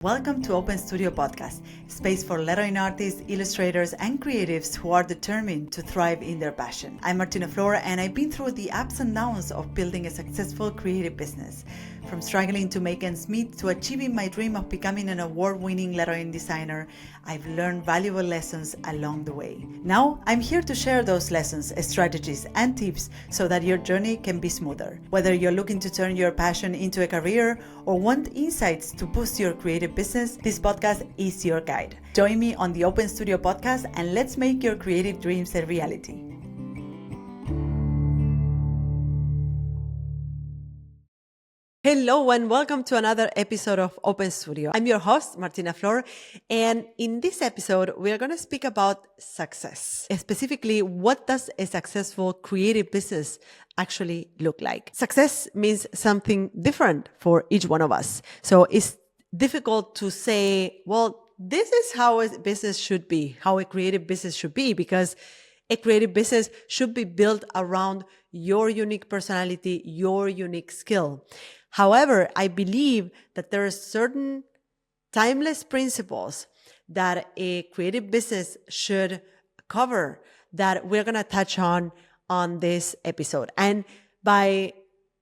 Welcome to Open Studio Podcast, space for lettering artists, illustrators, and creatives who are determined to thrive in their passion. I'm Martina Flor, and I've been through the ups and downs of building a successful creative business. From struggling to make ends meet to achieving my dream of becoming an award-winning lettering designer, I've learned valuable lessons along the way. Now, I'm here to share those lessons, strategies, and tips so that your journey can be smoother. Whether you're looking to turn your passion into a career or want insights to boost your creative business, this podcast is your guide. Join me on the Open Studio Podcast and let's make your creative dreams a reality. Hello and welcome to another episode of Open Studio. I'm your host, Martina Flor, and in this episode, we are going to speak about success. Specifically, what does a successful creative business actually look like? Success means something different for each one of us. So it's difficult to say, well, this is how a business should be, how a creative business should be, because a creative business should be built around your unique personality, your unique skill. However, I believe that there are certain timeless principles that a creative business should cover that we're going to touch on this episode. And by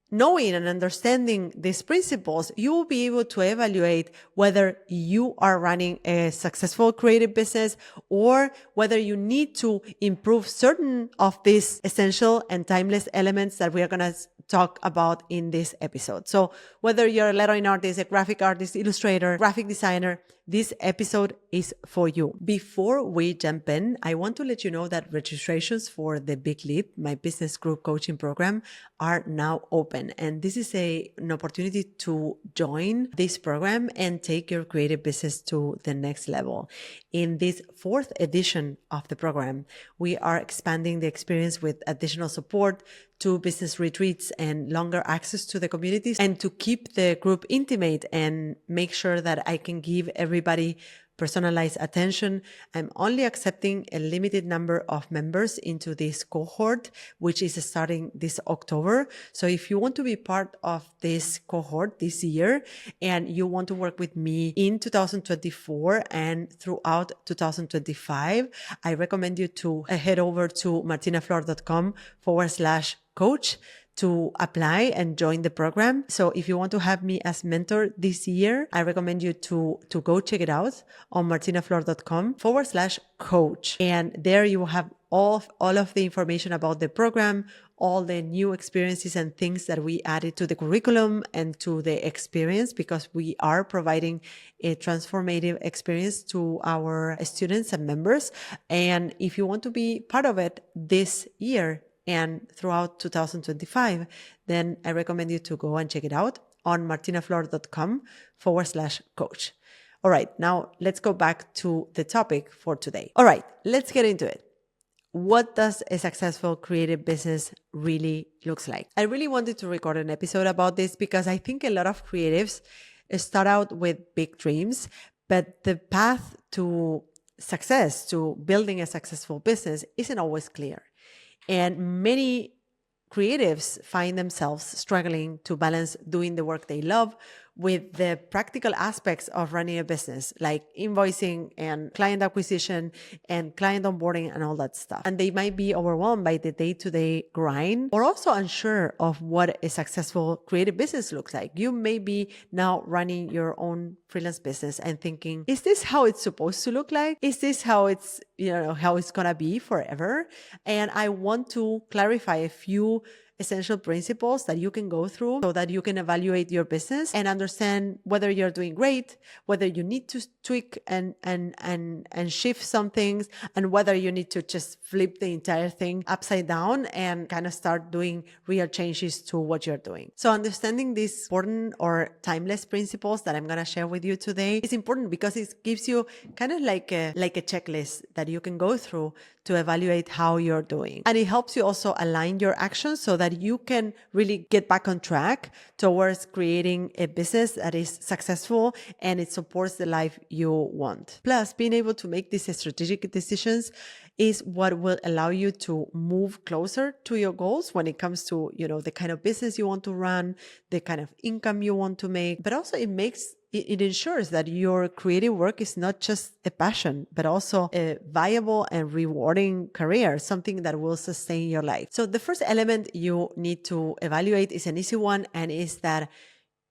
knowing and understanding these principles, you will be able to evaluate whether you are running a successful creative business or whether you need to improve certain of these essential and timeless elements that we are going to talk about in this episode. So whether you're a lettering artist, a graphic artist, illustrator, graphic designer, this episode is for you. Before we jump in, I want to let you know that registrations for the Big Leap, my business group coaching program, are now open. And this is an opportunity to join this program and take your creative business to the next level. In this fourth edition of the program, we are expanding the experience with additional support, 2 business retreats, and longer access to the communities. And to keep the group intimate and make sure that I can give everybody personalized attention, I'm only accepting a limited number of members into this cohort, which is starting this October. So if you want to be part of this cohort this year and you want to work with me in 2024 and throughout 2025, I recommend you to head over to martinaflor.com/coach to apply and join the program. So if you want to have me as mentor this year, I recommend you to go check it out on martinaflor.com/coach. And there you will have all of the information about the program, all the new experiences and things that we added to the curriculum and to the experience, because we are providing a transformative experience to our students and members. And if you want to be part of it this year, and throughout 2025, then I recommend you to go and check it out on martinaflor.com/coach. All right, now let's go back to the topic for today. All right, let's get into it. What does a successful creative business really looks like? I really wanted to record an episode about this because I think a lot of creatives start out with big dreams, but the path to success, to building a successful business, isn't always clear. And many creatives find themselves struggling to balance doing the work they love with the practical aspects of running a business, like invoicing and client acquisition and client onboarding and all that stuff. And they might be overwhelmed by the day-to-day grind or also unsure of what a successful creative business looks like. You may be now running your own freelance business and thinking, is this how it's supposed to look like? Is this how it's going to be forever? And I want to clarify a few essential principles that you can go through so that you can evaluate your business and understand whether you're doing great, whether you need to tweak and shift some things, and whether you need to just flip the entire thing upside down and kind of start doing real changes to what you're doing. So understanding these important or timeless principles that I'm going to share with you today is important because it gives you kind of like a checklist that you can go through to evaluate how you're doing. And it helps you also align your actions so that you can really get back on track towards creating a business that is successful and it supports the life you want. Plus, being able to make these strategic decisions is what will allow you to move closer to your goals when it comes to, the kind of business you want to run, the kind of income you want to make. But also it makes it ensures that your creative work is not just a passion, but also a viable and rewarding career, something that will sustain your life. So the first element you need to evaluate is an easy one, and is that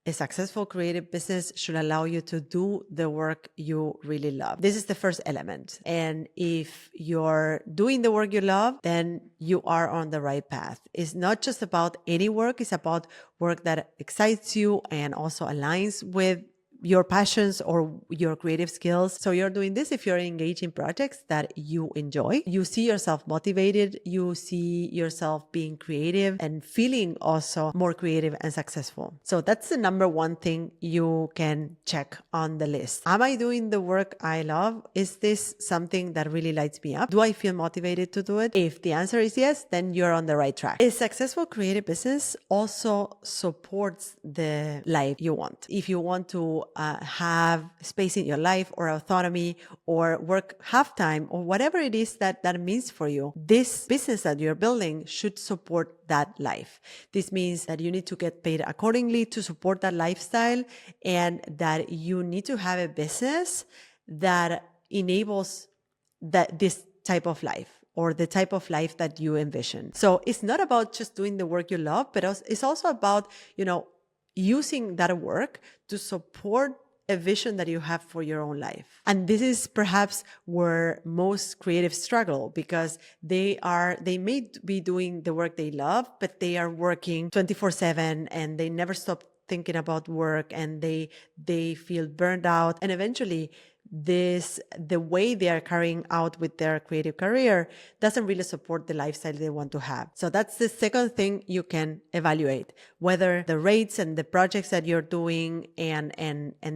a successful creative business should allow you to do the work you really love. This is the first element. And if you're doing the work you love, then you are on the right path. It's not just about any work, it's about work that excites you and also aligns with your passions or your creative skills. So you're doing this if you're engaged in projects that you enjoy. You see yourself motivated, you see yourself being creative and feeling also more creative and successful. So that's the number one thing you can check on the list. Am I doing the work I love? Is this something that really lights me up? Do I feel motivated to do it? If the answer is yes, then you're on the right track. A successful creative business also supports the life you want. If you want to have space in your life or autonomy or work half-time or whatever it is that means for you, this business that you're building should support that life. This means that you need to get paid accordingly to support that lifestyle, and that you need to have a business that enables this type of life, or the type of life that you envision. So it's not about just doing the work you love, but it's also about, using that work to support a vision that you have for your own life. And this is perhaps where most creatives struggle, because they may be doing the work they love, but they are working 24/7 and they never stop thinking about work, and they feel burned out. And eventually the way they are carrying out with their creative career doesn't really support the lifestyle they want to have. So that's the second thing you can evaluate, whether the rates and the projects that you're doing and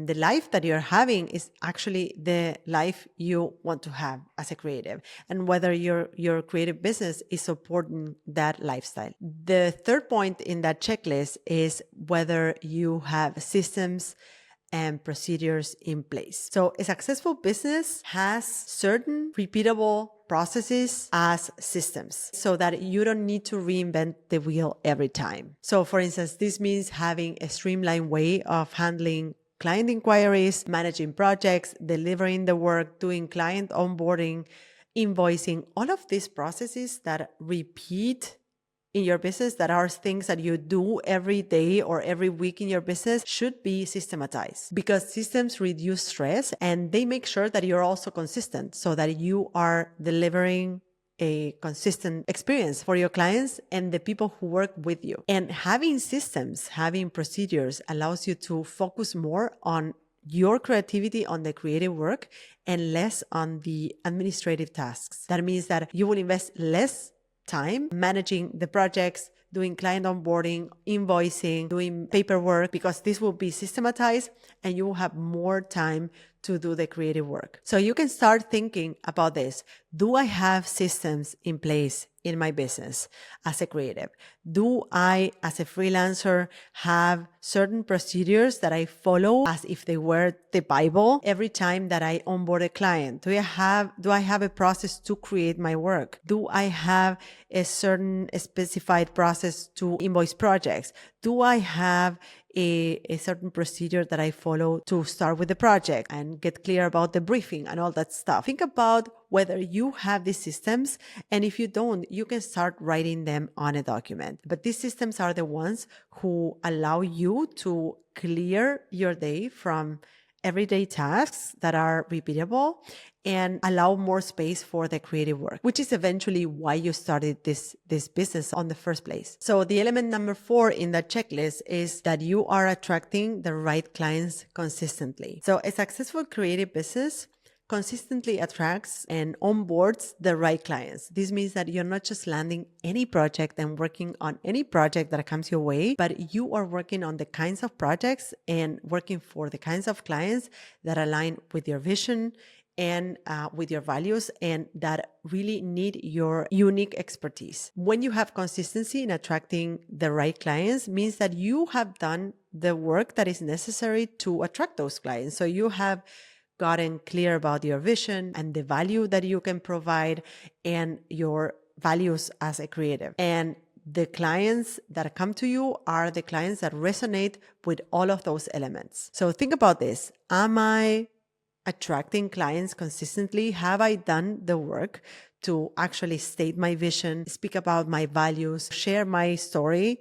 the life that you're having is actually the life you want to have as a creative, and whether your creative business is supporting that lifestyle. The third point in that checklist is whether you have systems and procedures in place. So a successful business has certain repeatable processes as systems, so that you don't need to reinvent the wheel every time. So for instance, this means having a streamlined way of handling client inquiries, managing projects, delivering the work, doing client onboarding, invoicing. All of these processes that repeat in your business, that are things that you do every day or every week in your business, should be systematized, because systems reduce stress and they make sure that you're also consistent, so that you are delivering a consistent experience for your clients and the people who work with you. And having systems, having procedures allows you to focus more on your creativity, on the creative work, and less on the administrative tasks. That means that you will invest less time managing the projects, doing client onboarding, invoicing, doing paperwork, because this will be systematized and you will have more time to do the creative work. So you can start thinking about this. Do I have systems in place in my business as a creative? Do I, as a freelancer, have certain procedures that I follow as if they were the Bible every time that I onboard a client? Do I have a process to create my work? Do I have a certain specified process to invoice projects? Do I have a certain procedure that I follow to start with the project and get clear about the briefing and all that stuff? Think about whether you have these systems, and if you don't, you can start writing them on a document. But these systems are the ones who allow you to clear your day from everyday tasks that are repeatable and allow more space for the creative work, which is eventually why you started this business on the first place. So the element number 4 in that checklist is that you are attracting the right clients consistently. So a successful creative business consistently attracts and onboards the right clients. This means that you're not just landing any project and working on any project that comes your way, but you are working on the kinds of projects and working for the kinds of clients that align with your vision and with your values, and that really need your unique expertise. When you have consistency in attracting the right clients, means that you have done the work that is necessary to attract those clients. So you have gotten clear about your vision and the value that you can provide and your values as a creative. And the clients that come to you are the clients that resonate with all of those elements. So think about this. Am I attracting clients consistently? Have I done the work to actually state my vision, speak about my values, share my story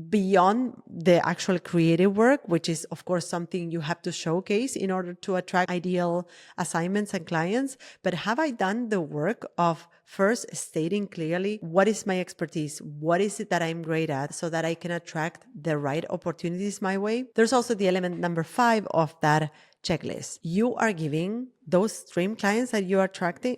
beyond the actual creative work, which is, of course, something you have to showcase in order to attract ideal assignments and clients? But have I done the work of first stating clearly what is my expertise? What is it that I'm great at so that I can attract the right opportunities my way? There's also the element number 5 of that checklist. You are giving those dream clients that you're attracting,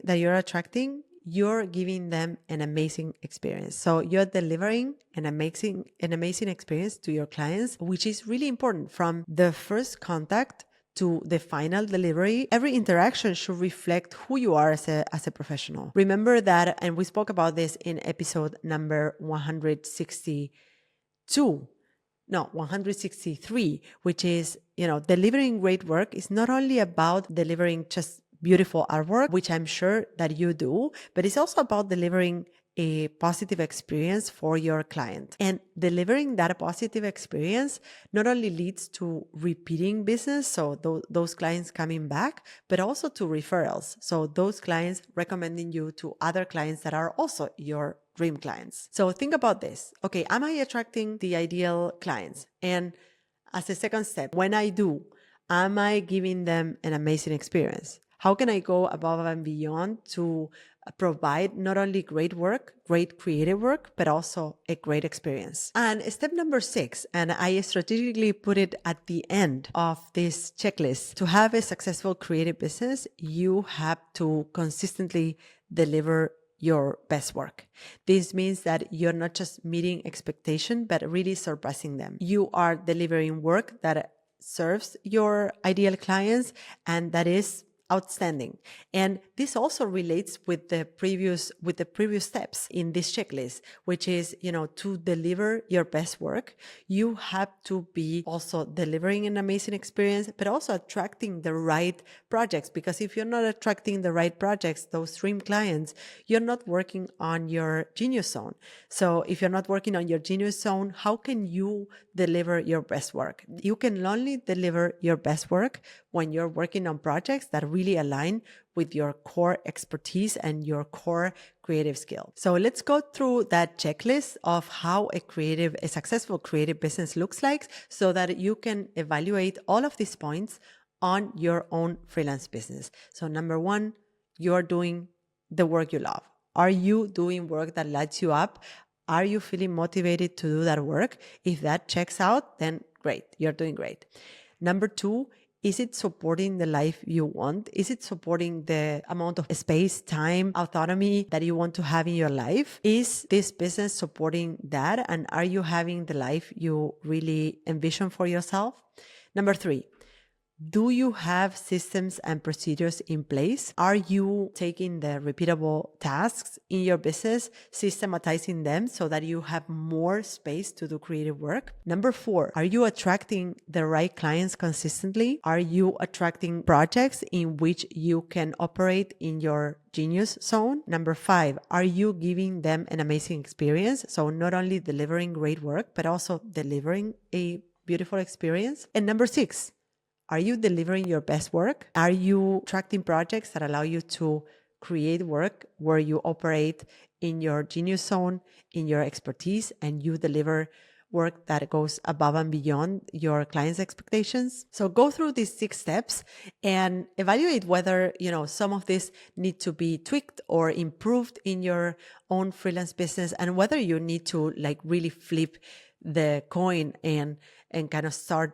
you're giving them an amazing experience. So you're delivering an amazing experience to your clients, which is really important. From the first contact to the final delivery, every interaction should reflect who you are as a professional. Remember that, and we spoke about this in episode number 163, which is, delivering great work is not only about delivering just beautiful artwork, which I'm sure that you do, but it's also about delivering a positive experience for your client. And delivering that positive experience not only leads to repeating business, so those clients coming back, but also to referrals. So those clients recommending you to other clients that are also your dream clients. So think about this. Okay, am I attracting the ideal clients? And as a second step, when I do, am I giving them an amazing experience? How can I go above and beyond to provide not only great work, great creative work, but also a great experience? And step number 6, and I strategically put it at the end of this checklist, to have a successful creative business, you have to consistently deliver your best work. This means that you're not just meeting expectation, but really surpassing them. You are delivering work that serves your ideal clients and that is outstanding. And this also relates with the previous steps in this checklist, which is, to deliver your best work, you have to be also delivering an amazing experience, but also attracting the right projects. Because if you're not attracting the right projects, those dream clients, you're not working on your genius zone. So if you're not working on your genius zone, how can you deliver your best work? You can only deliver your best work when you're working on projects that really align with your core expertise and your core creative skill. So let's go through that checklist of how a successful creative business looks like, so that you can evaluate all of these points on your own freelance business. So number 1, you're doing the work you love. Are you doing work that lights you up? Are you feeling motivated to do that work? If that checks out, then great, you're doing great. Number 2, is it supporting the life you want? Is it supporting the amount of space, time, autonomy that you want to have in your life? Is this business supporting that? And are you having the life you really envision for yourself? Number 3, do you have systems and procedures in place? Are you taking the repeatable tasks in your business, systematizing them so that you have more space to do creative work? Number 4, are you attracting the right clients consistently? Are you attracting projects in which you can operate in your genius zone? Number 5, are you giving them an amazing experience? So not only delivering great work, but also delivering a beautiful experience. And number 6, are you delivering your best work? Are you attracting projects that allow you to create work where you operate in your genius zone, in your expertise, and you deliver work that goes above and beyond your clients' expectations? So go through these 6 steps and evaluate whether, some of this need to be tweaked or improved in your own freelance business, and whether you need to really flip the coin and kind of start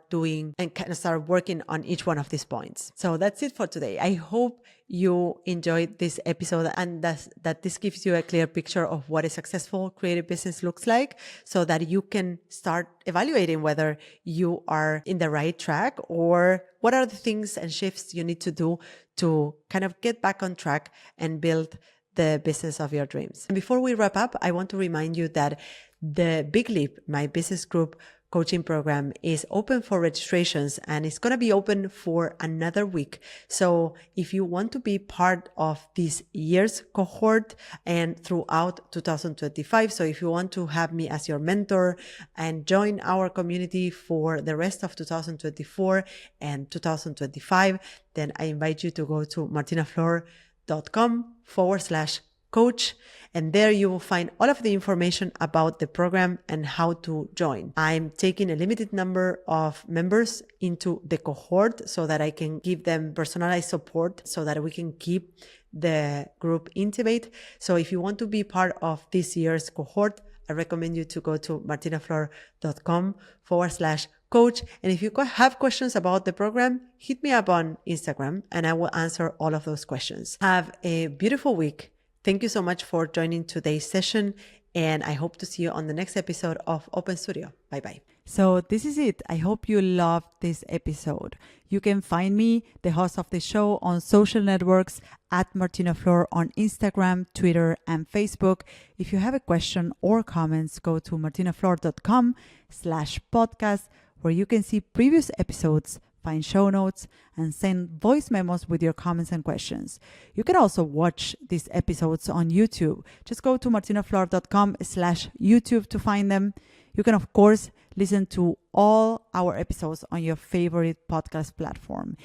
working on each one of these points. So that's it for today. I hope you enjoyed this episode and that this gives you a clear picture of what a successful creative business looks like, so that you can start evaluating whether you are in the right track or what are the things and shifts you need to do to kind of get back on track and build the business of your dreams. And before we wrap up, I want to remind you that the Big Leap, my business group coaching program is open for registrations, and it's going to be open for another week. So if you want to be part of this year's cohort and throughout 2025, so if you want to have me as your mentor and join our community for the rest of 2024 and 2025, then I invite you to go to martinaflor.com/coach. And there you will find all of the information about the program and how to join. I'm taking a limited number of members into the cohort so that I can give them personalized support so that we can keep the group intimate. So if you want to be part of this year's cohort, I recommend you to go to martinaflor.com/coach. And if you have questions about the program, hit me up on Instagram and I will answer all of those questions. Have a beautiful week. Thank you so much for joining today's session, and I hope to see you on the next episode of Open Studio. Bye-bye. So this is it. I hope you loved this episode. You can find me, the host of the show, on social networks at Martina Flor on Instagram, Twitter, and Facebook. If you have a question or comments, go to martinaflor.com/podcast, where you can see previous episodes, find show notes, and send voice memos with your comments and questions. You can also watch these episodes on YouTube. Just go to martinaflor.com/YouTube to find them. You can, of course, listen to all our episodes on your favorite podcast platform.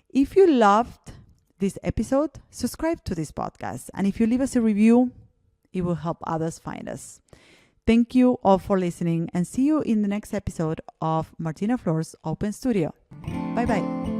If you loved this episode, subscribe to this podcast. And if you leave us a review, it will help others find us. Thank you all for listening, and see you in the next episode of Martina Flor's Open Studio. Bye-bye.